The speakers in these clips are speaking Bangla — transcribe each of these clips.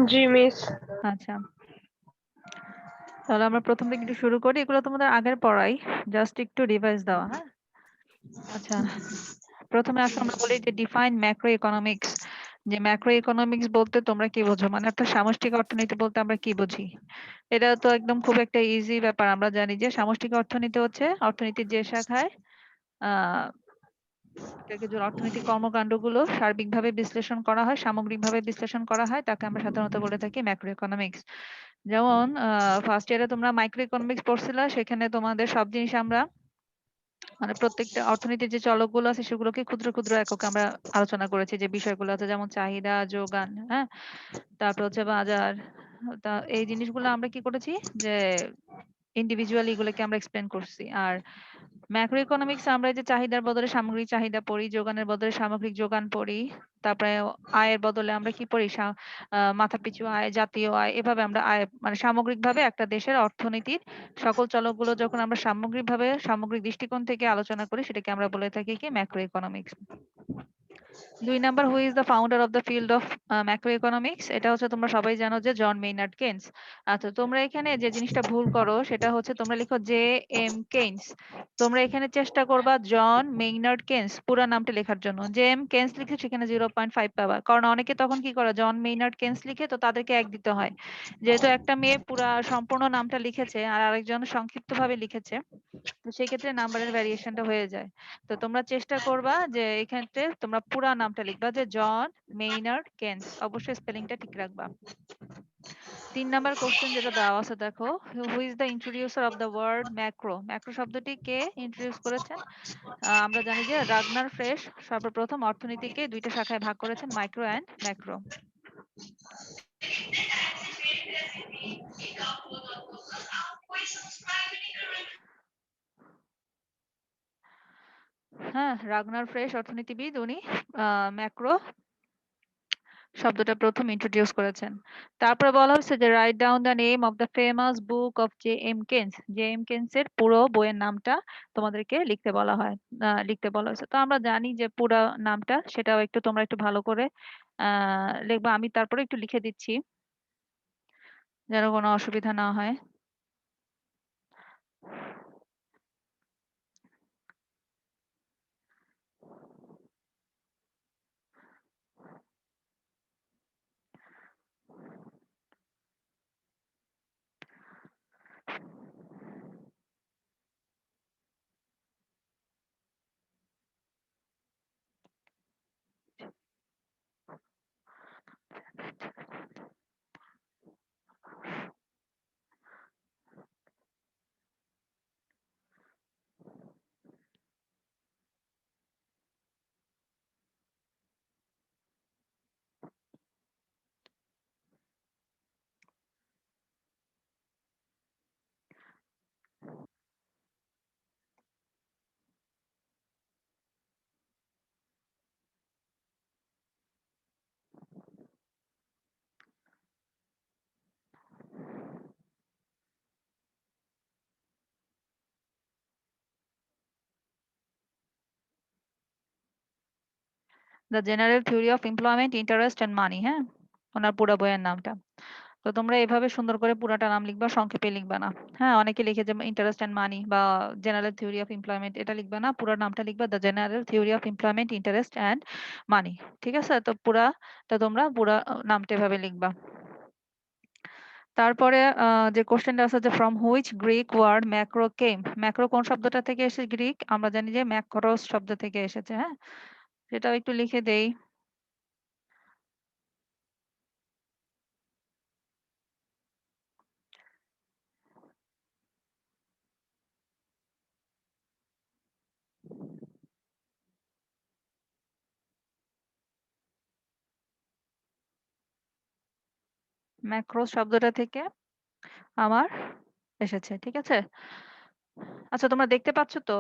জি মিস। আচ্ছা, তাহলে আমরা প্রথম থেকে একটু শুরু করি। এগুলো তোমাদের আগের পড়াই, জাস্ট একটু রিভাইজ দেওয়া। হ্যাঁ, আচ্ছা, প্রথমে আসো আমরা বলি যে ডিফাইন ম্যাক্রো ইকোনমিক্স। যে ম্যাক্রো ইকোনমিক্স বলতে তোমরা কি বোঝো, মানে একটা সামষ্টিক অর্থনীতি বলতে আমরা কি বুঝি। এটা তো একদম খুব একটা ইজি ব্যাপার। আমরা জানি যে সামষ্টিক অর্থনীতি হচ্ছে অর্থনীতির যে শাখায় আহ এটাকে যে অর্থনৈতিক কর্মকাণ্ডগুলো সার্বিকভাবে বিশ্লেষণ করা হয়, সামগ্রিকভাবে বিশ্লেষণ করা হয়, তাকে আমরা সাধারণত বলে থাকি ম্যাক্রো ইকোনমিক্স। যেমন ফার্স্ট ইয়ারে তোমরা মাইক্রো ইকোনমিক্স পড়ছিলা, সেখানে তোমাদের সব জিনিস আমরা মানে প্রত্যেকটা অর্থনীতির যে চলকগুলো আছে সেগুলোকে ক্ষুদ্র ক্ষুদ্র এককে আমরা আলোচনা করেছি, যে বিষয়গুলো আছে যেমন চাহিদা, যোগান, হ্যাঁ, তারপর হচ্ছে বাজার। তা এই জিনিসগুলো আমরা কি করেছি, যে ইন্ডিভিজুয়ালি এগুলোকে আমরা এক্সপ্লেন করছি। আর ম্যাক্রো ইকোনমিক্স আমরা এই যে চাহিদার বদলে সামগ্রিক চাহিদা পড়ি, যোগানের বদলে সামগ্রিক যোগান পড়ি, তারপরে আয়ের বদলে আমরা কি পড়ি, মাথাপিছু আয়, জাতীয় আয়, এভাবে আমরা আয় মানে সামগ্রিকভাবে একটা দেশের অর্থনীতির সকল চলকগুলো যখন আমরা সামগ্রিকভাবে সামগ্রিক দৃষ্টিকোণ থেকে আলোচনা করি, সেটাকে আমরা বলে থাকি কি macro economics. 2 number, who is the founder of the field of macro economics. এটা হচ্ছে তোমরা সবাই জানো যে জন মেইনার্ড কেইনস। আচ্ছা, তোমরা এখানে যে জিনিসটা ভুল করো সেটা হচ্ছে তোমরা লিখো জে এম কেইনস। তোমরা এখানে চেষ্টা করবা জন মেইনার্ড কেইনস পুরো নামটা লেখার জন্য। জে এম কেইনস লিখে সেখানে 0.5 পাবা, কারণ অনেকে তখন কি করে জন মেইনার্ড কেইনস লিখে, তো তাদেরকে 1 দিতে হয়। যেহেতু একটা মেয়ে পুরা সম্পূর্ণ নামটা লিখেছে আর আরেকজন সংক্ষিপ্ত ভাবে লিখেছে, তো সেই ক্ষেত্রে নাম্বারের ভ্যারিয়েশনটা হয়ে যায়। তো তোমরা চেষ্টা করবা যে এক্ষেত্রে তোমরা পুরা নামটা লিখবা, যে জন মেইনার্ড কেন্স, অবশ্যই স্পেলিংটা ঠিক রাখবা। 3 নাম্বার কোশ্চেন যেটা দেওয়া আছে দেখো, who is the introducer of the word macro. Macro শব্দটি কে ইন্ট্রোডিউস করেছেন? আমরা জানি যে রাগনার ফ্রেশ সর্বপ্রথম অর্থনীতিকে 2টা শাখায় ভাগ করেছেন, মাইক্রো অ্যান্ড ম্যাক্রো। হ্যাঁ, রাগনার ফ্রেশ অর্থনীতিবিদ, উনি ম্যাক্রো শব্দটা প্রথম ইন্ট্রোডিউস করেছেন। তারপরে বলা হচ্ছে যে write down the name of the famous book of J M Keynes. J M Keynes এর পুরো বইয়ের নামটা তোমাদেরকে লিখতে বলা হয়, লিখতে বলা হয়েছে। তো আমরা জানি যে পুরো নামটা, সেটাও একটু তোমরা একটু ভালো করে লিখবা। আমি তারপরে একটু লিখে দিচ্ছি যেন কোনো অসুবিধা না হয়। The general theory of employment, interest and money. হ্যাঁ, ওনার পুরো বইয়ের নামটা। তো তোমরা এভাবে সুন্দর করে পুরাটা নাম লিখবা, সংক্ষেপে লিখবা না। হ্যাঁ, অনেকে লিখে যে ইন্টারেস্ট এন্ড মানি বা জেনারেল থিওরি অফ এমপ্লয়মেন্ট, এটা লিখবা না, পুরো নামটা লিখবা the general theory of employment, interest and money. ঠিক আছে, তো তোমরা পুরা নামটা এভাবে লিখবা। তারপরে যে কোশ্চেনটা আছে যে from which Greek word macro came. Macro কোন শব্দটা থেকে এসেছে? গ্রিক। আমরা জানি যে ম্যাক্রোস শব্দ থেকে এসেছে। হ্যাঁ, সেটাও একটু লিখে দেই। ম্যাক্রোস শব্দটা থেকে আমার এসেছে। ঠিক আছে, আচ্ছা তোমরা দেখতে পাচ্ছ তো?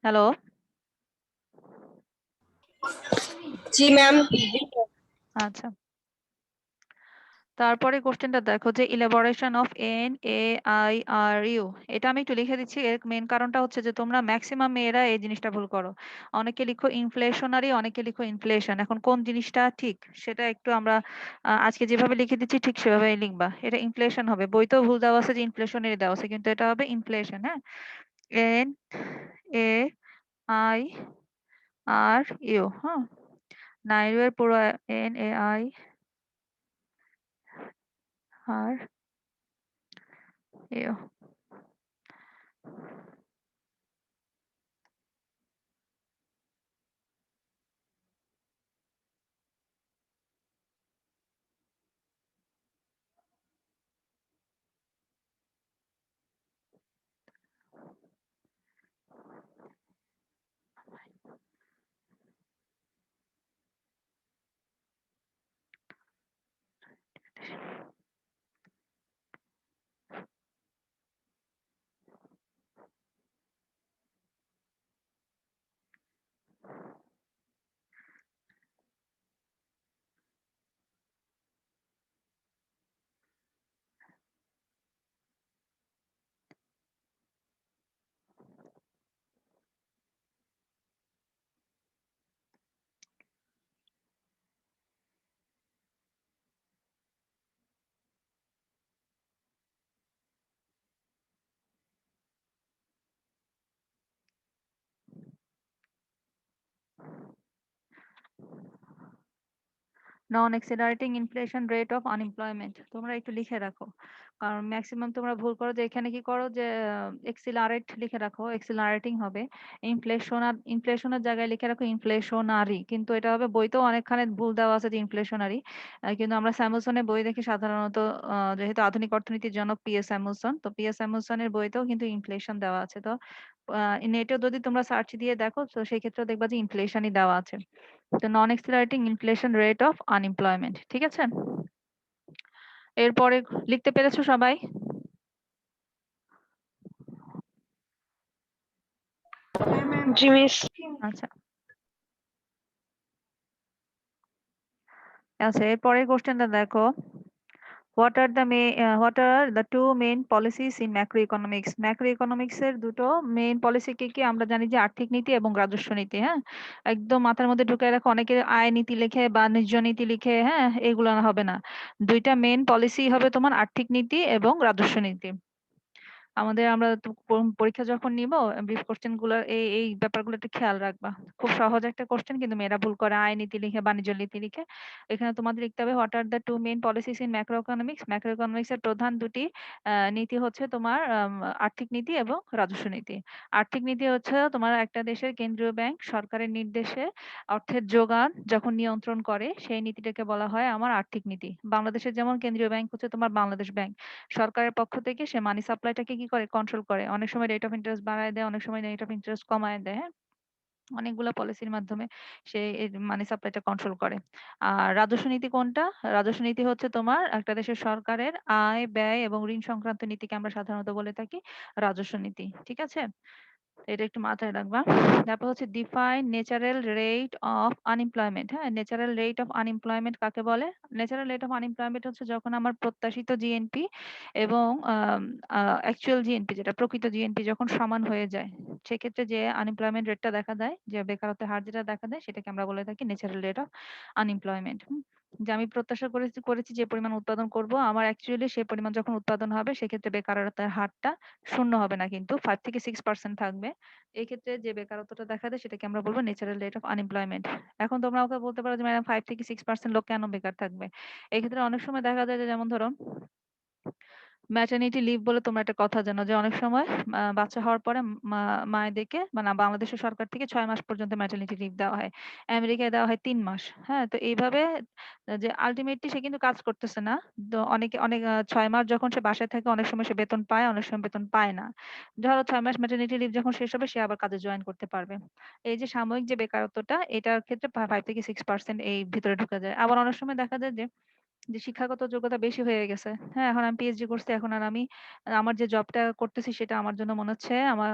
হ্যালো? জি ম্যাম। আচ্ছা, তারপরে কোশ্চেনটা দেখো যে ইলাবোরেশন অফ NAIRU, এটা আমি একটু লিখে দিচ্ছি। এর মেন কারণটা হচ্ছে যে তোমরা ম্যাক্সিমাম মেয়েরা এই জিনিসটা ভুল করো। অনেকে লিখো ইনফ্লেশনারি, অনেকে লিখো ইনফ্লেশন। এখন কোন জিনিসটা ঠিক সেটা একটু আমরা আজকে যেভাবে লিখে দিচ্ছি ঠিক সেভাবেই লিখবা। এটা ইনফ্লেশন হবে, বইতেও ভুল দেওয়া আছে যে ইনফ্লেশনারি দেওয়া আছে, কিন্তু এটা হবে ইনফ্লেশন। হ্যাঁ, NAIRU। হ্যাঁ, নাইরু এর পুরো NAIRU। Non accelerating inflation rate of unemployment, তোমরা একটু লিখে রাখো। কারণ ম্যাক্সিমাম তোমরা ভুল করো যে এখানে কি করো যে এক্সিলারেট লিখে রাখো, এক্সিলারেটিং হবে। ইনফ্লেশনের জায়গায় লিখে রাখো ইনফ্লেশনারি, কিন্তু এটা হবে বইতেও অনেকখানে ভুল দেওয়া আছে যে ইনফ্লেশনারি। কিন্তু আমরা স্যামুলসনের বই দেখি সাধারণত, যেহেতু আধুনিক অর্থনীতির জনক পিএস স্যামুলসন, তো পিএস স্যামুলসনের বইতেও কিন্তু ইনফ্লেশন দেওয়া আছে। তো নেটেও যদি তোমরা সার্চ দিয়ে দেখো তো সেই ক্ষেত্রে দেখবা যে ইনফ্লেশনই দেওয়া আছে। তো নন accelerating inflation rate of unemployment, ঠিক আছে? এরপরে লিখতে পেরেছো সবাই? জি মিস। আচ্ছা আচ্ছা, এরপরের কোশ্চেনটা দেখো। What are the two main policies in macroeconomics? Macroeconomics এর দুটো মেইন পলিসি কি কি? আমরা জানি যে আর্থিক নীতি এবং রাজস্ব নীতি। হ্যাঁ, একদম মাথার মধ্যে ঢুকায় রাখো। অনেকে আয় নীতি লিখে, বাণিজ্য নীতি লিখে, হ্যাঁ, এগুলো হবে না। দুইটা মেইন পলিসি হবে তোমার আর্থিক নীতি এবং রাজস্ব নীতি। আমরা তো পরীক্ষা যখন নিব, ব্রিফ কোশ্চেন গুলো এই ব্যাপারগুলো একটু খেয়াল রাখবা। খুব সহজ একটা কোশ্চেন, কিন্তু মেয়েরা ভুল করে আয় নীতি লিখে, বাণিজ্য নীতি লিখে। এখানে তোমাদের লিখতে হবে what are the two main policies in macro economics. Macro economics এর প্রধান দুটি নীতি হচ্ছে তোমার আর্থিক নীতি এবং রাজস্ব নীতি। আর্থিক নীতি হচ্ছে তোমার একটা দেশের কেন্দ্রীয় ব্যাংক সরকারের নির্দেশে অর্থের যোগান যখন নিয়ন্ত্রণ করে, সেই নীতিটাকে বলা হয় আমার আর্থিক নীতি। বাংলাদেশের যেমন কেন্দ্রীয় ব্যাংক হচ্ছে তোমার বাংলাদেশ ব্যাংক, সরকারের পক্ষ থেকে সে মানি সাপ্লাইটাকে কি করে, কন্ট্রোল করে। অনেক সময় রেট অফ ইন্টারেস্ট বাড়ায় দেয়, অনেক সময় রেট অফ ইন্টারেস্ট কমায় দেয়। হ্যাঁ, অনেকগুলো পলিসির মাধ্যমে সে মানি সাপ্লাইটা কন্ট্রোল করে। আর রাজস্ব নীতি কোনটা? রাজস্ব নীতি হচ্ছে তোমার একটা দেশের সরকারের আয় ব্যয় এবং ঋণ সংক্রান্ত নীতিকে আমরা সাধারণত বলে থাকি রাজস্ব নীতি, ঠিক আছে? এটা একটু মাথায় রাখবা। তারপর হচ্ছে define natural rate of unemployment. হ্যাঁ, ন্যাচারাল রেট অফ আনএমপ্লয়মেন্ট কাকে বলে? ন্যাচারাল রেট অফ আনএমপ্লয়মেন্ট হচ্ছে যখন আমার প্রত্যাশিত জিএনপি এবং অ্যাকচুয়াল জিএনপি, যেটা প্রকৃত জিএনপি, যখন সমান হয়ে যায়, সেক্ষেত্রে যে আনএমপ্লয়মেন্ট রেটটা দেখা দেয়, যে বেকারত্বের হার যেটা দেখা দেয়, সেটাকে আমরা বলে থাকি ন্যাচারাল রেট অফ আনএমপ্লয়মেন্ট। যে আমি প্রত্যাশা করেছি যে পরিমাণ উৎপাদন করব, আমার অ্যাকচুয়ালি সেই পরিমাণ যখন উৎপাদন হবে, সেক্ষেত্রে বেকারত্বের হারটা শূন্য হবে না, কিন্তু 5 থেকে 6% থাকবে। এই ক্ষেত্রে যে বেকারত্বটা দেখা দেয় সেটাকে আমরা বলবো ন্যাচারাল রেট অফ আনএমপ্লয়মেন্ট। এখন তোমরা ওকে বলতে পারো যে ম্যাডাম 5 থেকে 6% লোক কেন বেকার থাকবে? এই ক্ষেত্রে অনেক সময় দেখা যায় যে, যেমন ধরো ম্যাটারনিটি লিভ বলে তোমরা একটা কথা জানো, যে অনেক সময় বাচ্চা হওয়ার পরে মায়েদেরকে, মানে বাংলাদেশের সরকার থেকে 6 মাস পর্যন্ত ম্যাটারনিটি লিভ দেওয়া হয়। আমেরিকায় দেওয়া হয় 3 মাস। হ্যাঁ, তো এইভাবে যে আলটিমেটলি সে কিন্তু কাজ করতেছে না। তো অনেকে অনেক 6 মাস যখন সে বাসায় থাকে, অনেক সময় সে বেতন পায়, অনেক সময় বেতন পায় না। ধরো 6 মাস ম্যাটারনিটি লিভ যখন শেষ হবে, সে আবার কাজে জয়েন করতে পারবে। এই যে সাময়িক যে বেকারত্বটা, এটার ক্ষেত্রে 5 থেকে 6% এই ভিতরে ঢুকে যায়। আবার অনেক সময় দেখা যায় যে যে শিক্ষাগত যোগ্যতা বেশি হয়ে গেছে। হ্যাঁ, এখন আমি পিএইচডি করছি। এখন আর আমি আমার যে জবটা করতেছি সেটা আমার জন্য মনে হচ্ছে আমার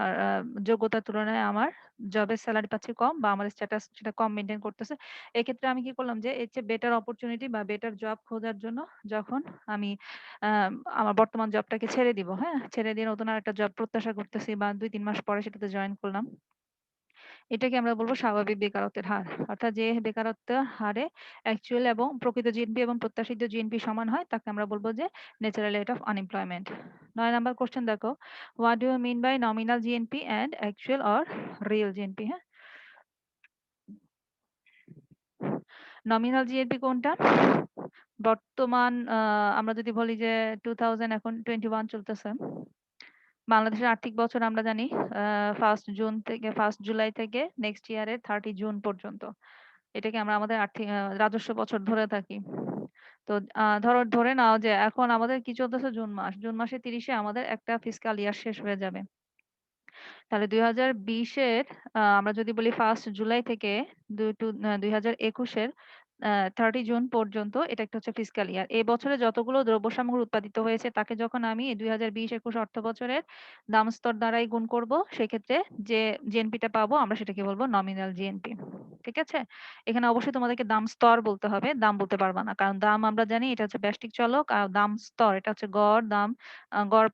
যোগ্যতার তুলনায় আমার জবের সেলারি পাচ্ছি কম বা আমার স্ট্যাটাস সেটা কম মেইনটেইন করতেছে। এক্ষেত্রে আমি কি করলাম যে এর চেয়ে বেটার অপরচুনিটি বা বেটার জব খোঁজার জন্য যখন আমি আ আমার বর্তমান জবটাকে ছেড়ে দিব, হ্যাঁ? ছেড়ে দিয়ে নতুন আরেকটা জব প্রত্যাশা করতেছি বা ২-৩ মাস পরে সেটাতে জয়েন করলাম। এটাকে আমরা বলব স্বাভাবিক বেকারত্বের হার। অর্থাৎ যে বেকারত্বের হারে অ্যাকচুয়াল এবং প্রকৃত জিএনপি এবং প্রত্যাশিত জিএনপি সমান হয় তাকে আমরা বলব যে natural rate of unemployment. ৯ number question দেখো। What do you mean by nominal GNP and actual or real GNP? হ্যাঁ? নমিনাল জিএনপি কোনটা? বর্তমান আমরা যদি বলি যে 2000 এখন 21 চলতেছে। বাংলাদেশের আর্থিক বছর আমরা জানি 1st জুন থেকে 1st জুলাই থেকে নেক্সট ইয়ারের 30 জুন পর্যন্ত। এটাকে আমরা আমাদের আর্থিক রাজস্ব বছর ধরে থাকি। তো ধরে নাও যে এখন আমাদের কি চলতেছে জুন মাস। জুন মাসের 30 এ আমাদের একটা ফিসক্যাল ইয়ার শেষ হয়ে যাবে। তাহলে ২০২০ এর আমরা যদি বলি 1st জুলাই থেকে ২০২১ এর 30 জুন পর্যন্ত এটা একটা হচ্ছে ফিসক্যাল ইয়ার। এই বছরে যতগুলো দ্রব্যসামগ্রী উৎপাদিত হয়েছে তাকে যখন আমি ২০২০-২১ অর্থ বছরের দাম স্তর দ্বারাই গুণ করব, সেক্ষেত্রে যে জিএনপিটা পাবো আমরা সেটাকে বলবো নমিনাল জিএনপি। ঠিক আছে? এখানে অবশ্যই তোমাদেরকে দাম স্তর বলতে হবে, দাম বলতে পারবা না। কারণ দাম আমরা জানি এটা হচ্ছে ব্যষ্টিক চলক আর দাম স্তর এটা হচ্ছে গড় দাম গড়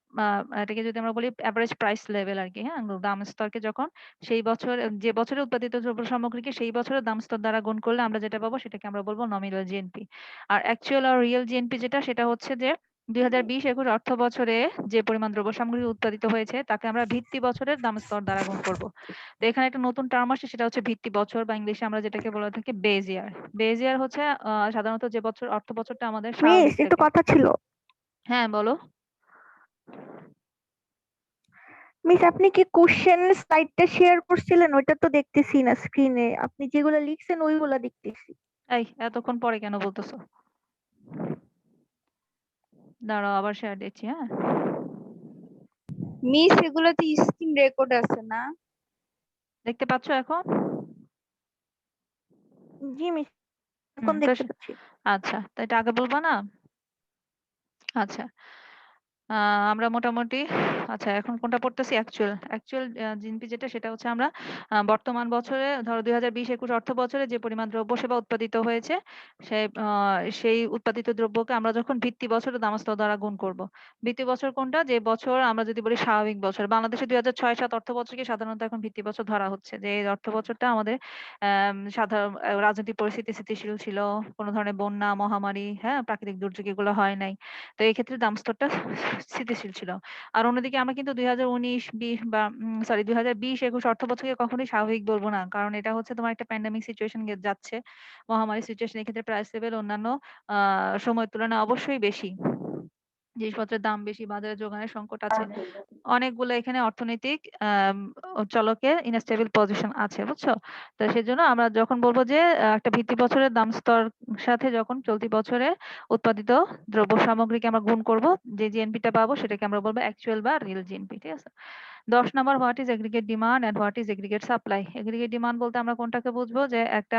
এটাকে যদি আমরা বলি এভারেজ প্রাইস লেভেল আরকি, হ্যাঁ? দাম স্তরকে যখন সেই বছর যে বছরে উৎপাদিত দ্রব্য সামগ্রীকে সেই বছরের দাম স্তর দ্বারা গুণ করলে আমরা যেটা পাবো সেটাকে আমরা বলবো নমিনাল জিএনপি। আর অ্যাকচুয়াল আর রিয়েল জিএনপি যেটা সেটা হচ্ছে যে ২০২০-২১ অর্থ বছরে যে পরিমাণ দ্রব্য সামগ্রী উৎপাদিত হয়েছে তাকে আমরা ভিত্তি বছরের দাম স্তর দ্বারা গুণ করব। তো এখানে একটা নতুন টার্ম আসছে সেটা হচ্ছে ভিত্তি বছর বা ইংলিশে আমরা যেটাকে বলে থাকি বেজ ইয়ার। বেজ ইয়ার হচ্ছে সাধারণত যে বছর অর্থ বছরটা আমাদের মিস স্বাভাবিক একটু থাকে। কথা ছিল। হ্যাঁ, বলো। মিস আপনি কি কোশ্চেন স্লাইডটা শেয়ার করছিলেন? ওইটা তো দেখতেছি না স্ক্রিনে। আপনি যেগুলো লিখছেন ওইগুলা দেখতেছি। এই এতক্ষণ পরে কেন বলতেছো? দাঁড়াও আবার শেয়ার দিচ্ছি, হ্যাঁ? মিস এগুলোতে স্ক্রিন রেকর্ড আছে না? দেখতে পাচ্ছ এখন? জি মিস, হুম, এখন তো দেখতে পাচ্ছি। আচ্ছা, তো এটা আগে বলবা না? আচ্ছা। আ আমরা মোটামুটি আচ্ছা এখন কোনটা পড়তেছি? অ্যাকচুয়াল জিএনপি যেটা সেটা হচ্ছে আমরা বর্তমান বছরে ধরো ২০২০-২১ অর্থ বছরে যে পরিমাণ দ্রব্য সেবা উৎপাদিত হয়েছে সেই উৎপাদিত দ্রব্যকে আমরা যখন ভিত্তি বছরের দামস্তর দ্বারা গুণ করব। ভিত্তি বছর কোনটা? যে বছর আমরা যদি বলি স্বাভাবিক বছর। বাংলাদেশে ২০০৬-০৭ অর্থ বছরকে সাধারণত এখন ভিত্তি বছর ধরা হচ্ছে। যে এই অর্থ বছরটা আমাদের সাধারণ রাজনৈতিক পরিস্থিতি স্থিতিশীল ছিল। কোন ধরনের বন্যা, মহামারী, হ্যাঁ? প্রাকৃতিক দুর্যোগ এগুলো হয় নাই। তো এই ক্ষেত্রে দাম স্তরটা স্থিতিশীল ছিল। আর অন্যদিকে আমরা কিন্তু ২০১৯-২০ বা সরি ২০২০-২১ অর্থ বছরকে কখনোই স্বাভাবিক বলব না। কারণ এটা হচ্ছে তোমার একটা প্যান্ডেমিক সিচুয়েশন যাচ্ছে। মহামারী সিচুয়েশন এর ক্ষেত্রে প্রাইস লেভেল অন্যান্য আ সময়ের তুলনায় অবশ্যই বেশি। জিনিসপত্রের দাম বেশি, বাজারে যোগানের সংকট আছে। অনেকগুলো এখানে অর্থনৈতিক চলকের ইনস্টেবল পজিশন আছে, বুঝছো? তো সেজন্য আমরা যখন বলবো যে একটা ভিত্তি বছরের দাম স্তর সাথে যখন চলতি বছরে উৎপাদিত দ্রব্য সামগ্রীকে আমরা গুণ করব, যে জিএনপিটা পাবো সেটাকে আমরা বলবো অ্যাকচুয়াল বা রিয়েল জিএনপি। ঠিক আছে? ১০ number what is aggregate demand and what is aggregate supply? Aggregate demand বলতে আমরা কোনটাকে বুঝবো? যে একটা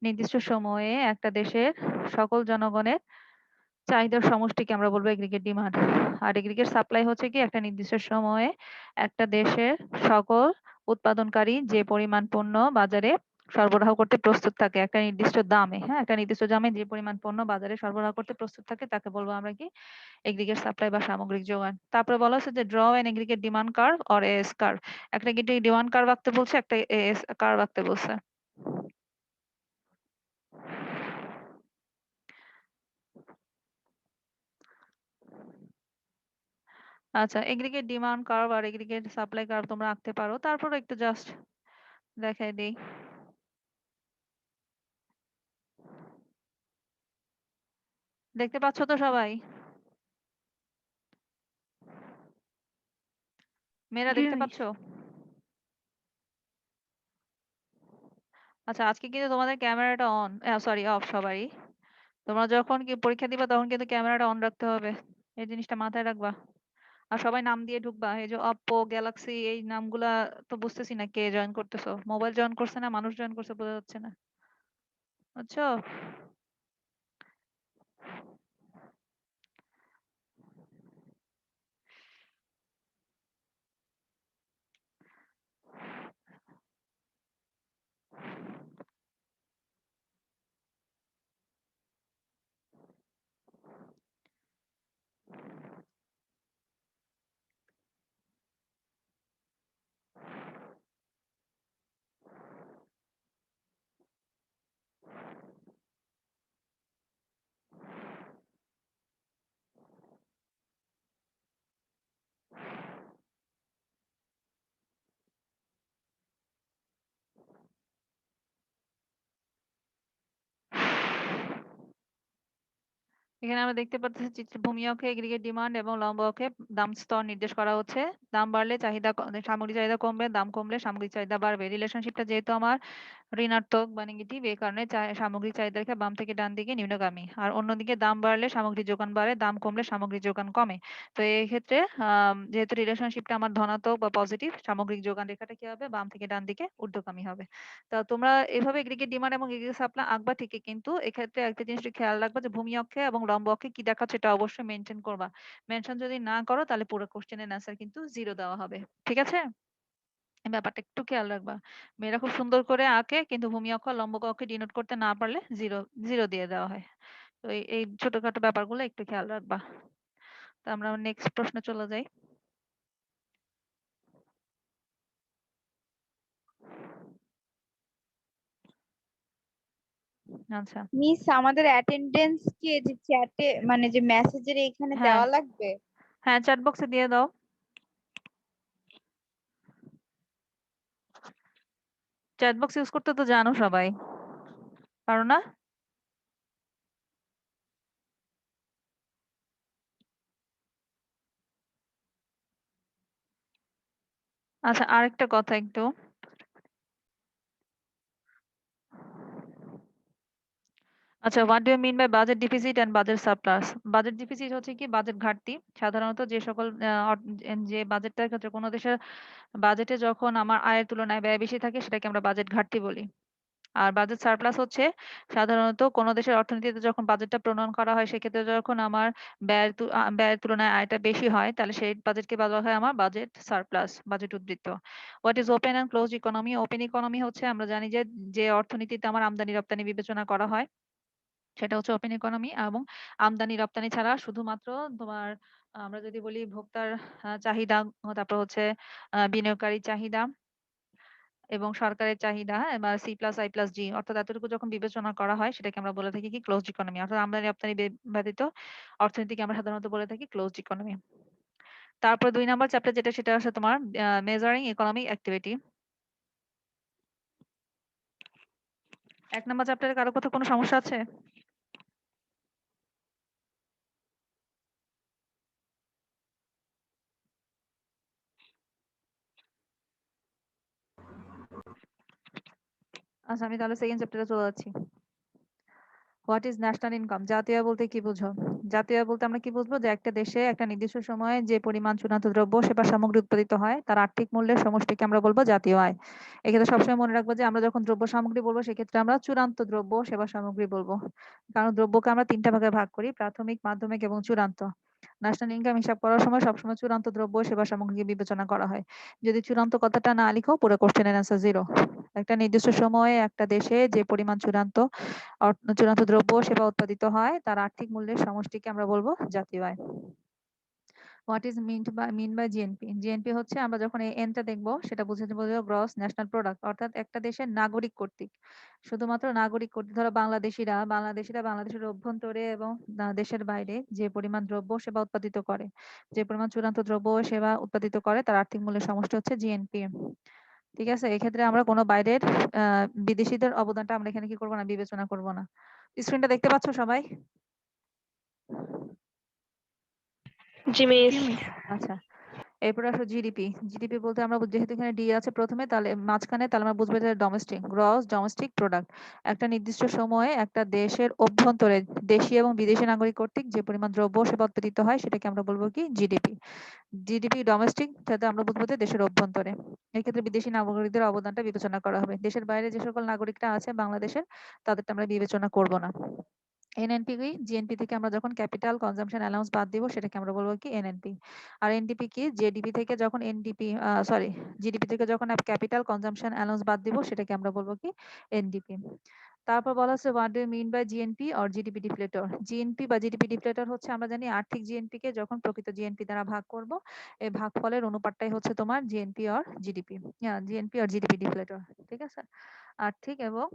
নির্দিষ্ট সময়ে একটা দেশের সকল জনগণের চাহিদার সমষ্টিকে আমরা বলবো এগ্রিগেট ডিমান্ড। আর এগ্রিগেট সাপ্লাই হচ্ছে কি একটা নির্দিষ্ট সময়ে একটা দেশের সকল উৎপাদনকারী যে পরিমাণ পণ্য বাজারে সরবরাহ করতে প্রস্তুত থাকে একটা নির্দিষ্ট দামে, হ্যাঁ? একটা নির্দিষ্ট দামে যে পরিমাণ পণ্য বাজারে সরবরাহ করতে প্রস্তুত থাকে তাকে বলবো আমরা কি এগ্রিগেট সাপ্লাই বা সামগ্রিক যোগান। তারপরে বলা হচ্ছে যে draw an aggregate demand curve or S curve. একটা কি ডিমান্ড কার্ভ আঁকতে বলছে, একটা এস কার্ভ আঁকতে বলছে। আচ্ছা, এগ্রিগেট ডিমান্ড কার্ভ আর এগ্রিগেট সাপ্লাই কার্ভ তোমরা আঁকতে পারো। তারপর একটু জাস্ট দেখাই দেই। দেখতে পাচ্ছ তো সবাই? মেয়েরা জি দেখতে মিস। পাচ্ছ? আচ্ছা, আজকে কিন্তু তোমাদের ক্যামেরাটা অন, সরি অফ সবারই। তোমরা যখন কি পরীক্ষা দিবা তখন কিন্তু ক্যামেরাটা অন রাখতে হবে। এই জিনিসটা মাথায় রাখবা। আর সবাই নাম দিয়ে ঢুকবা। এই যে অপ্পো, গ্যালাক্সি এই নামগুলা তো বুঝতেছি না কে জয়েন করতেছো। মোবাইল জয়েন করছে না মানুষ জয়েন করছে বোঝা যাচ্ছে না। বুঝছো? এখানে আমরা দেখতে পাচ্ছি চিত্রে ভূমি অক্ষে এগ্রিগেট ডিমান্ড এবং লম্ব অক্ষে দাম স্তর নির্দেশ করা হচ্ছে। দাম বাড়লে চাহিদা সামগ্রিক চাহিদা কমবে, দাম কমলে সামগ্রিক চাহিদা বাড়বে। রিলেশনশিপটা যেহেতু আমার ঋণাত্মক বা নেগেটিভ, এই কারণে সামগ্রিক চাহিদা রেখা বাম থেকে ডান দিকে নিম্নগামী। আর অন্যদিকে দাম বাড়লে সামগ্রিক যোগান বাড়ে, দাম কমলে সামগ্রিক যোগান কমে। তো এই ক্ষেত্রে যেহেতু রিলেশনশিপটা আমার ধনাত্মক বা পজিটিভ, সামগ্রিক যোগান রেখাটা কি হবে, বাম থেকে ডান দিকে ঊর্ধ্বগামী হবে। তা তোমরা এভাবে এগ্রিগেট ডিমান্ড এবং এগ্রিগেট সাপ্লাই আঁকবা ঠিকই, কিন্তু এক্ষেত্রে একটা জিনিস খেয়াল রাখবা যে ভূমি অক্ষে এবং লম্ব অক্ষে কি দেখাচ্ছে এটা অবশ্যই মেনটেন করবা। মেনশন যদি না করো তাহলে পুরো কোশ্চেনের অ্যান্সার কিন্তু 0 দেওয়া হবে। ঠিক আছে? এই ব্যাপারটা একটু খেয়াল রাখবা। মেয়েরা খুব সুন্দর করে আঁকে, কিন্তু ভূমি অক্ষ লম্ব অক্ষে ডিনোট করতে না পারলে 0 দিয়ে দেওয়া হয়। তো এই ছোটখাটো ব্যাপারগুলো একটু খেয়াল রাখবা। তো আমরা নেক্সট প্রশ্নে চলে যাই। আচ্ছা, মিস, আমাদের অ্যাটেন্ডেন্স কি এই যে চ্যাটে মানে যে মেসেজের এখানে হ্যাঁ দেওয়া লাগবে? হ্যাঁ, চ্যাট বক্সে দিয়ে দাও। চ্যাট বক্স ইউজ করতে তো জানো সবাই, পারো না? আচ্ছা, আরেকটা কথা একটু। আচ্ছা, what do you mean by budget deficit and budget surplus? Budget deficit হচ্ছে কি বাজেট ঘাটতি। সাধারণত যে সকল যে বাজেটটার ক্ষেত্রে কোনো দেশের বাজেটে যখন আমার আয়ের তুলনায় ব্যয় বেশি থাকে সেটাকে আমরা বাজেট ঘাটতি বলি। আর বাজেট সারপ্লাস হচ্ছে সাধারণত কোনো দেশের অর্থনীতিতে যখন বাজেটটা প্রণয়ন করা হয় সেক্ষেত্রে যখন আমার ব্যয়ের তুলনায় আয়টা বেশি হয় তাহলে সেই বাজেটকে বলা হয় আমার বাজেট সারপ্লাস, বাজেট উদ্বৃত্ত। What is open and close economy? Open economy হচ্ছে আমরা জানি যে যে অর্থনীতিতে আমার আমদানি রপ্তানি বিবেচনা করা হয় সেটা হচ্ছে ওপেন ইকোনমি, এবং আমদানি রপ্তানি ছাড়া শুধুমাত্র তোমার আমরা যদি বলি ভোক্তার চাহিদা, তারপর হচ্ছে বিনিয়োগকারীর চাহিদা এবং সরকারের চাহিদা, হ্যাঁ, বা C+I+D অর্থাৎ এতটুকু যখন বিবেচনা করা হয় সেটাকে আমরা বলে থাকি কি ক্লোজড ইকোনমি। অর্থাৎ আমদানি রপ্তানি ব্যতীত অর্থনীতিকে আমরা সাধারণত বলে থাকি ক্লোজড ইকোনমি। তারপর 2 নম্বর চ্যাপ্টার যেটা, সেটা হচ্ছে তোমার মেজারিং ইকোনমিক অ্যাক্টিভিটি। 1 নম্বর চ্যাপ্টারে কারো কোথাও কোনো সমস্যা আছে? আচ্ছা, আমি তাহলে সেকেন্ড চ্যাপ্টারে চলে যাচ্ছি। What is national income? জাতীয় আয় বলতে কি বুঝো? জাতীয় আয় বলতে আমরা কি বুঝবো, যে একটা দেশে একটা নির্দিষ্ট সময়ে যে পরিমাণ চূড়ান্ত দ্রব্য সেবা সামগ্রী উৎপাদিত হয় তার আর্থিক মূল্যের সমষ্টিকে আমরা বলবো জাতীয় আয়। এক্ষেত্রে সবসময় মনে রাখবো যে আমরা যখন দ্রব্য সামগ্রী বলবো সেক্ষেত্রে আমরা চূড়ান্ত দ্রব্য সেবা সামগ্রী বলবো, কারণ দ্রব্যকে আমরা 3টা ভাগে ভাগ করি, প্রাথমিক, মাধ্যমিক এবং চূড়ান্ত। ন্যাশনাল ইনকাম হিসাব করার সময় সবসময় চূড়ান্ত দ্রব্য সেবা সামগ্রীকে বিবেচনা করা হয়। যদি চূড়ান্ত কথাটা না লিখো পুরো কোশ্চেনের অ্যান্সার 0। একটা নির্দিষ্ট সময়ে একটা দেশে যে পরিমাণ চূড়ান্ত দ্রব্য সেবা উৎপাদিত হয় তার আর্থিক মূল্যের সমষ্টিকে আমরা বলবো জাতীয় আয়। What is mean by GNP? GNP হচ্ছে আমরা যখন এই এনটা দেখবো সেটা বুঝাতে বোঝাবো গ্রস ন্যাশনাল প্রোডাক্ট, অর্থাৎ একটা দেশের নাগরিক কর্তৃক, শুধুমাত্র নাগরিক কর্তৃক, ধরো বাংলাদেশিরা বাংলাদেশের অভ্যন্তরে এবং দেশের বাইরে যে পরিমাণ দ্রব্য সেবা উৎপাদিত করে, যে পরিমাণ চূড়ান্ত দ্রব্য সেবা উৎপাদিত করে তার আর্থিক মূল্যের সমষ্টি হচ্ছে জিএনপি। ঠিক আছে? এক্ষেত্রে আমরা কোনো বাইরের বিদেশিদের অবদানটা আমরা এখানে কি করবো না, বিবেচনা করবো না। স্ক্রিনটা দেখতে পাচ্ছ সবাই? জি মিস। জি মিস। আচ্ছা, এরপরে আসো জিডিপি। জিডিপি বলতে আমরা যেহেতু এখানে ডি আছে প্রথমে, তাহলে মাঝখানে, তাহলে আমরা বুঝবো যে ডোমেস্টিক, গ্রস ডোমেস্টিক প্রোডাক্ট। একটা নির্দিষ্ট সময়ে একটা দেশের অভ্যন্তরে দেশি এবং বিদেশি নাগরিক কর্তৃক যে পরিমাণ দ্রব্য সেবা উৎপাদিত হয় সেটাকে আমরা বলবো কি জিডিপি। জিডিপি ডোমেস্টিক, যাতে আমরা বুঝবো যে দেশের অভ্যন্তরে। এক্ষেত্রে বিদেশি নাগরিকদের অবদানটা বিবেচনা করা হবে। দেশের বাইরে যে সকল নাগরিকরা আছে বাংলাদেশের তাদেরটা আমরা বিবেচনা করব না। এনএনপি কি? জিএনপি থেকে আমরা যখন ক্যাপিটাল কনজাম্পশন অ্যালাউন্স বাদ দিব সেটাকে আমরা বলবো কি এনএনপি। আর এনডিপি কি? জেডিপি থেকে যখন জিডিপি থেকে যখন ক্যাপিটাল কনজাম্পশন অ্যালাউন্স বাদ দিব সেটাকে আমরা বলবো কি এনডিপি। তারপর বলা হচ্ছে what do you mean by GNP or GDP deflator? GNP বা জিডিপি ডিফ্লেটর হচ্ছে আমরা জানি আর্থিক জিএনপি কে যখন প্রকৃত জিএনপি দ্বারা ভাগ করব, এই ভাগফলের অনুপাতটাই হচ্ছে তোমার GNP or GDP. GNP or GDP deflator. ঠিক আছে? আর্থিক এবং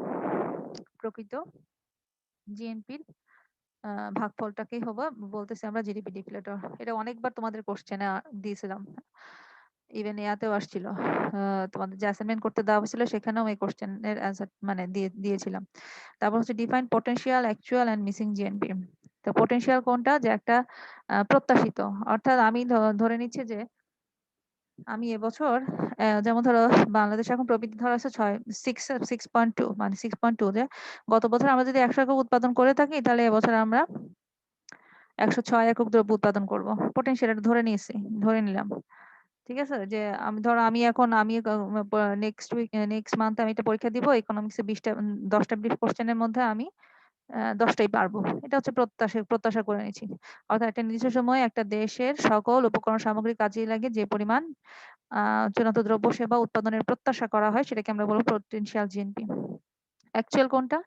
প্রকৃত জিএনপির ভাগফলটাকেই বলতেছি আমরা জিডিপি ডিফ্লেটর। এটা অনেকবার তোমাদের কোশ্চেনে দিয়েছিলাম, ইভেন ইয়াতেও আসছিল। তোমাদের যে অ্যাসাইনমেন্ট করতে দেওয়া হয়েছিল সেখানেও এই কোশ্চেনের অ্যান্সার মানে দিয়েছিলাম। তারপর হচ্ছে define potential, actual and missing GNP. তো পোটেনশিয়াল কোনটা, যে একটা প্রত্যাশিত, অর্থাৎ আমি ধরে নিচ্ছি যে আমি এবছর যেমন ধরো বাংলাদেশ এখন প্রবৃদ্ধি ধরা আছে 6.2, মানে 6.2, যে গত বছর আমরা যদি 100 একক উৎপাদন করে থাকি তাহলে এবছর আমরা 106 একক দ্রব্য উৎপাদন করব। পোটেনশিয়াল এটা ধরে নিলাম। ঠিক আছে, যে আমি ধরো আমি নেক্সট মান্থ আমি এটা পরীক্ষা দিব, ইকোনমিক্সে 10টা ব্রিফ কোশ্চেনের মধ্যে আমি 10টাই পারবো। এটা হচ্ছে প্রত্যাশা করে নিচ্ছি। অর্থাৎ একটা নির্দিষ্ট সময়ে একটা দেশের সকল উপকরণ সামগ্রী কাজে লাগে যে পরিমাণ চূড়ান্ত দ্রব্য সেবা উৎপাদনের প্রত্যাশা করা হয় সেটাকে আমরা বলবো পটেনশিয়াল জিএনপি। অ্যাকচুয়াল কোনটা,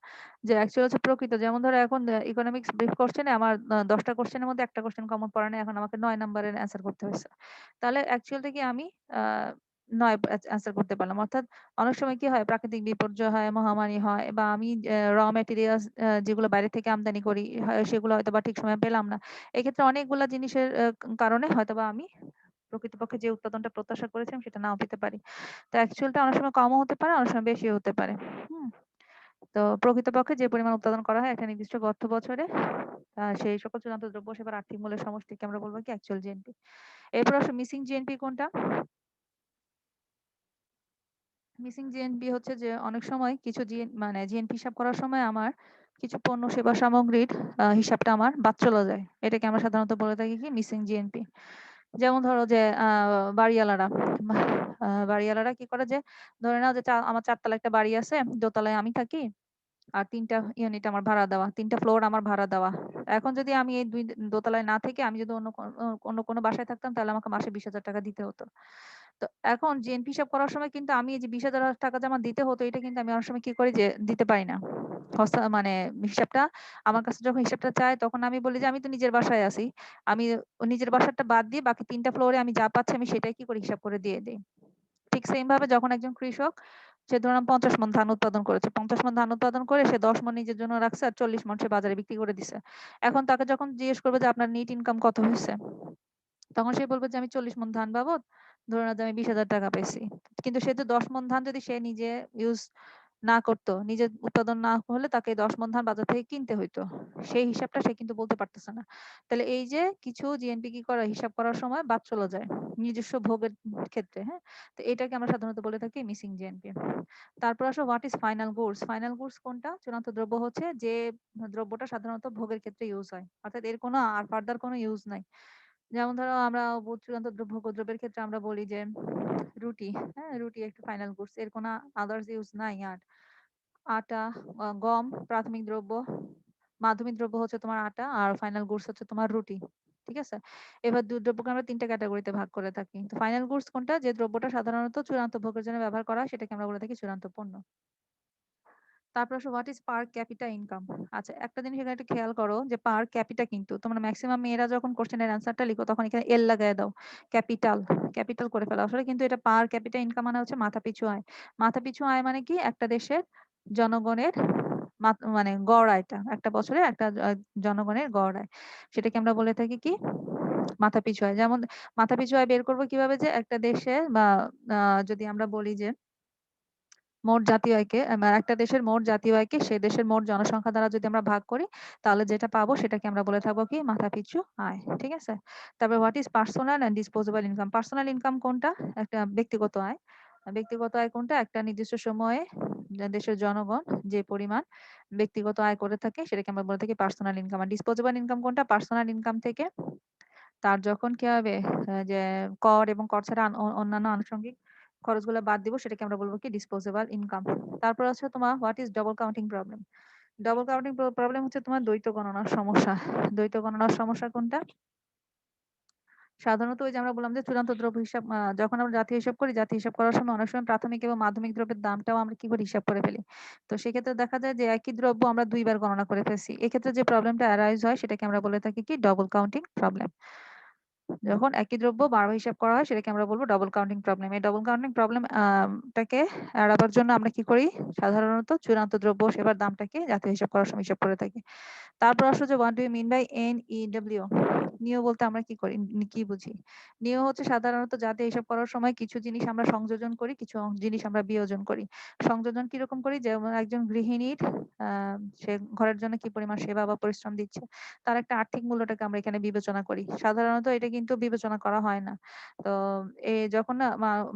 যে অ্যাকচুয়াল হচ্ছে প্রকৃত। যেমন ধরো এখন ইকোনমিক্স ব্রিফ কোশ্চেনে আমার 10টা কোশ্চেনের মধ্যে একটা কোশ্চেন কমন পড়ে না, এখন আমাকে 9 নাম্বারের অ্যান্সার করতে হয়েছে। তাহলে অ্যাকচুয়ালটা কি আমি 9 অ্যান্সার করতে পারলাম। অর্থাৎ অনেক সময় কি হয়, প্রাকৃতিক বিপর্যয় হয়, মহামারী হয়, বা আমি র ম্যাটেরিয়ালস যেগুলো বাইরে থেকে আমদানি করি সেগুলো হয়তো বা ঠিক সময়ে পেলাম না। এক্ষেত্রে অনেকগুলা জিনিসের কারণে হয়তোবা আমি প্রকৃতপক্ষে যে উৎপাদনটা প্রত্যাশা করেছিলাম সেটা নাও পেতে পারি। তো অ্যাকচুয়ালটা অনেক সময় কমও হতে পারে, অনেক সময় বেশিও হতে পারে। তো প্রকৃতপক্ষে যে পরিমাণ উৎপাদন করা হয় একটা নির্দিষ্ট অর্থ বছরে সেই সকল চূড়ান্ত দ্রব্য সেবার আর্থিক মূল্যের সমষ্টিকে আমরা বলবো কি অ্যাকচুয়াল জিএনপি। এরপর আসলে মিসিং জিএনপি কোনটা? মিসিং জিএনপি হচ্ছে যে অনেক সময় কিছু জিএনপি হিসাব করার সময় আমার কিছু পণ্য সেবা সামগ্রীর হিসাবটা আমার বাদ চলে যায়। এটাকে আমরা সাধারণত বলে থাকি কি মিসিং জিএনপি। যেমন ধরো যে বাড়িওয়ালারা কি করে, যে ধরে নাও যে আমার 4 তলা একটা বাড়ি আছে, দোতলায় আমি থাকি, আর 3টা ইউনিট আমার ভাড়া দেওয়া, 3টা ফ্লোর আমার ভাড়া দেওয়া। এখন যদি আমি এই দোতলায় না থেকে আমি যদি অন্য কোনো বাসায় থাকতাম তাহলে আমাকে মাসে 20,000 টাকা দিতে হতো। তো এখন জিএনপি হিসাব করার সময় কিন্তু আমি এই যে 20,000 টাকা যে আমার দিতে হতো এটা কিন্তু আমি অনেক সময় কি করি যে দিতে পারি না। মানে হিসাবটা আমার কাছে যখন হিসাবটা চায় তখন আমি বলি যে আমি তো নিজের বাসায় আছি। আমি নিজের বাসাটা বাদ দিয়ে বাকি 3টা ফ্লোরে আমি যা পাচ্ছি আমি সেটাই কি করি, হিসাব করে দিয়ে দেই। ঠিক সেম ভাবে যখন একজন কৃষক, সে ধরুন 50 মণ ধান উৎপাদন করেছে, 50 মণ ধান উৎপাদন করে সে 10 মণ নিজের জন্য রাখছে আর 40 মণ সে বাজারে বিক্রি করে দিছে। এখন তাকে যখন জিজ্ঞেস করবে যে আপনার নেট ইনকাম কত হয়েছে, তখন সে বলবে যে আমি 40 মণ ধান বাবদ ধরে নাও যে আমি 20,000 টাকা পেয়েছি। কিন্তু সে তো 10 মণ ধান যদি সে নিজে ইউজ না করতো, নিজে উৎপাদন না হলে তাকে 10 মণ ধান বাজার থেকে কিনতে হইতো। সেই হিসাবটা সে কিন্তু বলতে পারতেছে না। তাহলে এই যে কিছু জিএনপি কি করা, হিসাব করার সময় বাদ চলে যায় নিজস্ব ভোগের ক্ষেত্রে। হ্যাঁ, তো এটাকে আমরা সাধারণত বলে থাকি মিসিং জিএনপি। তারপর আসো what is final goods. Final goods কোনটা? চূড়ান্ত দ্রব্য হচ্ছে যে দ্রব্যটা সাধারণত ভোগের ক্ষেত্রে ইউজ হয়, অর্থাৎ এর কোনো আর ফার্দার কোনো ইউজ নাই। যেমন ধরো আমরা চূড়ান্ত ভোগ্যদ্রব্যের ক্ষেত্রে আমরা বলি যে রুটি। হ্যাঁ, রুটি একটা ফাইনাল গুডস, এর কোনো আদার্স ইউজ নাই। আর আটা, গম প্রাথমিক দ্রব্য, মাধ্যমিক দ্রব্য হচ্ছে তোমার আটা, আর ফাইনাল গুডস হচ্ছে তোমার রুটি। ঠিক আছে, এবার দ্রব্যকে আমরা 3টা ক্যাটাগরিতে ভাগ করে থাকি। তো ফাইনাল গুডস কোনটা? যে দ্রব্যটা সাধারণত চূড়ান্ত ভোগের জন্য ব্যবহার করা হয় সেটাকে আমরা বলে থাকি চূড়ান্ত পণ্য। তারপর আসো what is per capital income. আচ্ছা, একটা জিনিস এখানে একটু খেয়াল করো যে পার ক্যাপিটা, কিন্তু তোমরা ম্যাক্সিমাম মেয়েরা যখন কোশ্চেনের অ্যান্সারটা লিখো তখন এখানে এল লাগায় দাও, ক্যাপিটাল ক্যাপিটাল করে ফেলো। আসলে কিন্তু এটা পার ক্যাপিটা ইনকাম মানে হচ্ছে মাথাপিছু আয়। মাথাপিছু আয় মানে কি? একটা দেশের জনগণের মানে গড় আয়টা, একটা বছরে একটা জনগণের গড় আয়, সেটাকে আমরা বলে থাকি কি মাথাপিছু আয়। যেমন মাথাপিছু আয় বের করবো কিভাবে, যে একটা দেশে বা যদি আমরা বলি যে মোট জাতীয় আয়কে, একটা দেশের মোট জাতীয় আয়কে সে দেশের মোট জনসংখ্যা দ্বারা যদি আমরা ভাগ করি তাহলে যেটা পাবো সেটাকে আমরা বলে থাকবো কি মাথাপিছু আয়। ঠিক আছে, তারপর what is personal and disposable income. Personal income কোনটা? একটা ব্যক্তিগত আয়। ব্যক্তিগত আয় কোনটা? একটা নির্দিষ্ট সময়ে দেশের জনগণ যে পরিমাণ ব্যক্তিগত আয় করে থাকে সেটাকে আমরা বলে থাকি পার্সোনাল ইনকাম। আর ডিসপোজেবল ইনকাম কোনটা? পার্সোনাল ইনকাম থেকে তার যখন কি হবে, যে কর এবং কর ছাড়া অন্যান্য আনুষঙ্গিক খরচগুলো বাদ দিব সেটাকে আমরা বলবো কি ডিসপোজেবল ইনকাম। তারপর আছে তোমার what is double counting problem. Double counting problem হচ্ছে তোমার দ্বৈত গণনার সমস্যা। দ্বৈত গণনার সমস্যা কোনটা? সাধারণত ওই যে আমরা বললাম যে চূড়ান্ত দ্রব্য হিসাব, যখন আমরা জাতীয় হিসাব করি, জাতীয় হিসাব করার সময় অনেক সময় প্রাথমিক এবং মাধ্যমিক দ্রব্যের দামটাও আমরা কি করে হিসাব করে ফেলি। তো সেক্ষেত্রে দেখা যায় যে একই দ্রব্য আমরা 2বার গণনা করে ফেলছি। এক্ষেত্রে যে প্রবলেমটা অ্যারাইজ হয় সেটাকে আমরা বলে থাকি কি ডবল কাউন্টিং প্রবলেম। যখন একই দ্রব্য বারবার হিসাব করা হয় সেটাকে আমরা বলবো ডবল কাউন্টিং প্রবলেম। এই ডবল কাউন্টিং প্রবলেম টাকে এড়াবার জন্য আমরা কি করি, সাধারণত চূড়ান্ত দ্রব্য সেবার দামটাকে জাতীয় হিসাব করার সময় হিসাব করে থাকি। তারপর আসো যে what do you mean by NEW? নিও বলতে আমরা কি করি, কি বুঝি? নিও হচ্ছে সাধারণত যাতে হিসাব করার সময় কিছু জিনিস আমরা সংযোজন করি, কিছু জিনিস আমরা বিয়োজন করি। সংযোজন কিরকম করি, যেমন একজন গৃহিণীর সে ঘরের জন্য কি পরিমাণ সেবা বা পরিশ্রম দিচ্ছে, তার একটা আর্থিক মূল্যটাকে আমরা এখানে বিবেচনা করি। সাধারণত এটা কিন্তু বিবেচনা করা হয় না। তো যখন না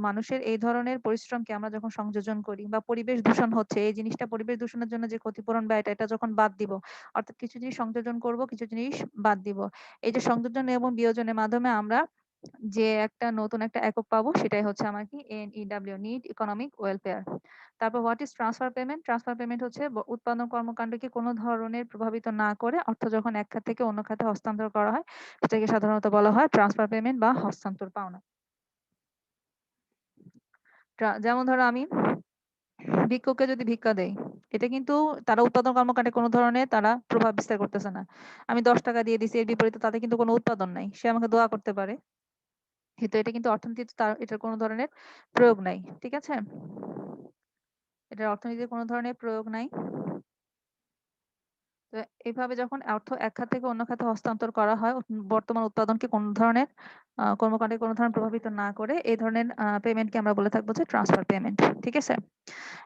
মানুষের এই ধরনের পরিশ্রমকে আমরা যখন সংযোজন করি, বা পরিবেশ দূষণ হচ্ছে, এই জিনিসটা পরিবেশ দূষণের জন্য যে ক্ষতিপূরণ বা এটা যখন বাদ দিব, অর্থাৎ কিছু জিনিস সংযোজন করব, কিছু জিনিস বাদ দিব। এই যে সংযোজন এবং বিয়োজনের মাধ্যমে আমরা যে একটা নতুন একটা একক পাবো, সেটাই হচ্ছে আমার কি NEW, নিড ইকোনমিক ওয়েলফেয়ার। তারপর what is transfer payment? Transfer payment হচ্ছে উৎপাদন কর্মকাণ্ডকে কোনো ধরনের প্রভাবিত না করে অর্থ যখন এক খাত থেকে অন্য খাতে হস্তান্তর করা হয়, সেটাকে সাধারণত বলা হয় ট্রান্সফার পেমেন্ট বা হস্তান্তর পাওনা। যেমন ধরো আমি ভিক্ষুককে যদি ভিক্ষা দেই, এটা কিন্তু তারা উৎপাদন কর্মকাণ্ডে কোনো ধরনের তারা প্রভাব বিস্তার করতেছে না। আমি 10 টাকা দিয়ে দিছি, এর বিপরীতে তাতে কিন্তু কোনো উৎপাদন নাই, সে আমাকে দোয়া করতে পারে, কিন্তু এটা কিন্তু অর্থনীতিতে তার এটার কোনো ধরনের প্রয়োগ নাই। ঠিক আছে, এটার অর্থনীতিতে কোনো ধরনের প্রয়োগ নাই। তো এইভাবে যখন অর্থ এক খাত থেকে অন্য খাতে হস্তান্তর করা হয়, বর্তমান উৎপাদনকে কোনো ধরনের কর্মকাণ্ডে কোনো ধরনের প্রভাবিত না করে, এই ধরনের পেমেন্টকে আমরা বলে থাকবো যে ট্রান্সফার পেমেন্ট। ঠিক আছে,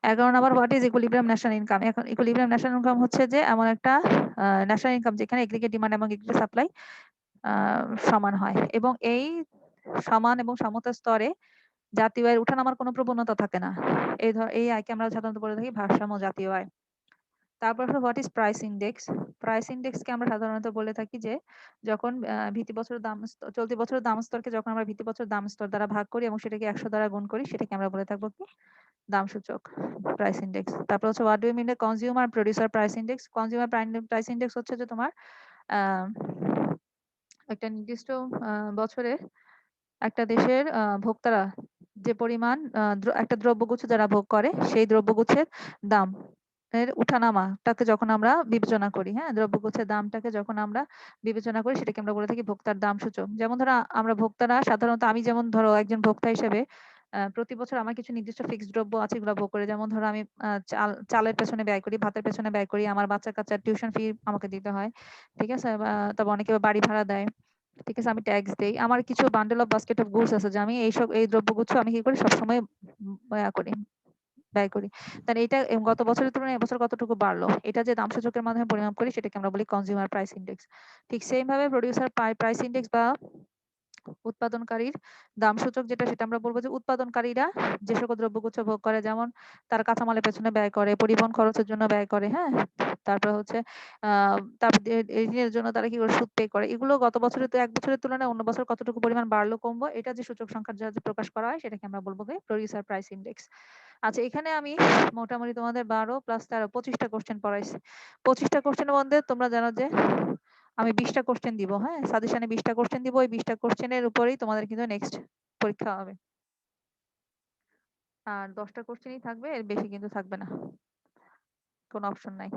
11 number what is equilibrium national income? এখন ইকুইলিব্রিয়াম ন্যাশনাল ইনকাম হচ্ছে যে এমন একটা ন্যাশনাল ইনকাম যেখানে এগ্রিগেট ডিমান্ড এবং এগ্রিগেট সাপ্লাই সমান হয়, এবং এই সমান এবং সমতা স্তরে জাতীয় আয়ের উঠানামার কোনো প্রবণতা থাকে না। এই আয়কে আমরা সাধারণত বলে থাকি ভারসাম্য জাতীয় আয়। তারপর what is price index? Price ইন্ডেক্সকে আমরা সাধারণত বলে থাকি যে যখন ভিত্তি বছরের দাম চলতি বছরের দাম স্তরকে যখন আমরা ভিত্তি বছরের দাম স্তর দ্বারা ভাগ করি এবং সেটাকে 100 দ্বারা গুণ করি, সেটাকে আমরা বলে থাকবো কি দাম সূচক, প্রাইস ইন্ডেক্স। তারপর হচ্ছে what do you mean by consumer producer price index? Consumer price index হচ্ছে যে তোমার একটা নির্দিষ্ট বছরে একটা দেশের ভোক্তারা যে পরিমাণ একটা দ্রব্যগুচ্ছ যারা ভোগ করে, সেই দ্রব্যগুচ্ছের দাম এর উঠানামাটাকে যখন আমরা বিবেচনা করি, হ্যাঁ, দ্রব্যগুচ্ছের দামটাকে যখন আমরা বিবেচনা করি, সেটাকে আমরা বলে থাকি ভোক্তার দাম সূচক। যেমন ধরো আমরা ভোক্তারা সাধারণত, আমি যেমন ধরো একজন ভোক্তা হিসেবে প্রতি বছর আমার কিছু নির্দিষ্ট ফিক্সড দ্রব্য আছে, এগুলো ভোগ করে। যেমন ধরো আমি চালের পেছনে ব্যয় করি, ভাতের পেছনে ব্যয় করি, আমার বাচ্চা কাচ্চার টিউশন ফি আমাকে দিতে হয়। ঠিক আছে, তবে অনেকে বাড়ি ভাড়া দেয়। ঠিক আছে, আমি ট্যাক্স দেই। আমার কিছু bundle of basket of goods আছে, যে আমি এই দ্রব্যগুচ্ছ আমি কি করি সবসময় ব্যয় করি। তাহলে এটা গত বছরের তুলনায় এবছর কতটুকু বাড়লো, এটা যে দাম সূচকের মাধ্যমে পরিমাপ করি, সেটাকে আমরা বলি কনজিউমার প্রাইস ইন্ডেক্স। ঠিক সেম ভাবে প্রোডিউসার প্রাইস ইন্ডেক্স বা উৎপাদনকারীর দাম সূচক যেটা, সেটা আমরা বলবো যে উৎপাদনকারীরা যে সকল দ্রব্যগুচ্ছ ভোগ করে, যেমন তারা কাঁচামালের পেছনে ব্যয় করে, পরিবহন খরচের জন্য ব্যয় করে, হ্যাঁ, তারপর হচ্ছে তারপর ঋণের জন্য তারা কি করে সুদ পে করে, এগুলো গত বছরের এক বছরের তুলনায় অন্য বছর কতটুকু পরিমাণ বাড়লো কমবো, এটা যে সূচক সংখ্যার যে প্রকাশ করা হয়, সেটাকে আমরা বলবো কি প্রোডিউসার প্রাইস ইন্ডেক্স। আচ্ছা, এখানে আমি মোটামুটি তোমাদের 12 + 13 25টা কোশ্চেন পড়াইছি। 25টা কোশ্চেনের মধ্যে তোমরা জানো যে আমি 20টা কোশ্চেন দিব, হ্যাঁ, সাজেশনে 20টা কোশ্চেন দিব। ওই 20টা কোশ্চেনের উপরেই তোমাদের কিন্তু নেক্সট পরীক্ষা হবে। আর 10টা কোশ্চেনই থাকবে, এর বেশি কিন্তু থাকবে না, কোনো অপশন নাই।